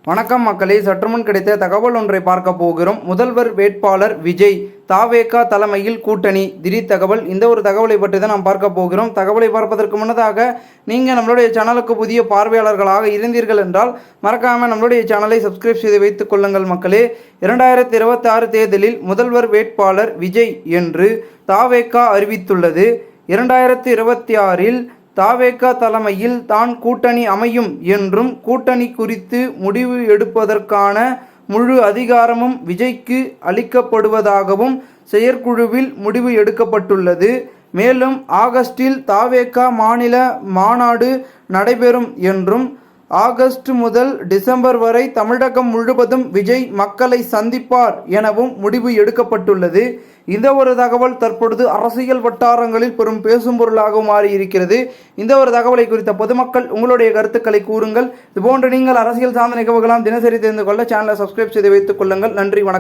வணக்கம் மக்களே, சற்றுமுன் கிடைத்த தகவல் ஒன்றை பார்க்க போகிறோம். முதல்வர் வேட்பாளர் விஜய் தாவேகா தலைமையில் கூட்டணி திடீர் தகவல். இந்த ஒரு தகவலை பற்றி தான் நாம் பார்க்க போகிறோம். தகவலை பார்ப்பதற்கு முன்னதாக நீங்கள் நம்மளுடைய சேனலுக்கு புதிய பார்வையாளர்களாக இருந்தீர்கள் என்றால் மறக்காமல் நம்மளுடைய சேனலை சப்ஸ்கிரைப் செய்து வைத்துக் கொள்ளுங்கள் மக்களே. 2026 தேர்தலில் முதல்வர் வேட்பாளர் விஜய் என்று தாவேகா அறிவித்துள்ளது. 2026இல் தாவேகா தலைமையில் தான் கூட்டணி அமையும் என்றும் கூட்டணி குறித்து முடிவு எடுப்பதற்கான முழு அதிகாரமும் விஜய்க்கு அளிக்கப்படுவதாகவும் செயற்குழுவில் முடிவு எடுக்கப்பட்டுள்ளது. மேலும் ஆகஸ்டில் தாவேகா மாநில மாநாடு நடைபெறும் என்றும் ஆகஸ்ட் முதல் டிசம்பர் வரை தமிழகம் முழுவதும் விஜய் மக்களை சந்திப்பார் எனவும் முடிவு எடுக்கப்பட்டுள்ளது. இந்த ஒரு தகவல் தற்பொழுது அரசியல் வட்டாரங்களில் பெரும் பேசும் பொருளாக மாறியிருக்கிறது. இந்த ஒரு தகவலை குறித்த பொதுமக்கள் உங்களுடைய கருத்துக்களை கூறுங்கள். இதுபோன்று நீங்கள் அரசியல் சார்ந்த நிகழ்வுகளாம் தினசரி தெரிந்து கொள்ள சேனலை சப்ஸ்கிரைப் செய்து வைத்துக் கொள்ளுங்கள். நன்றி, வணக்கம்.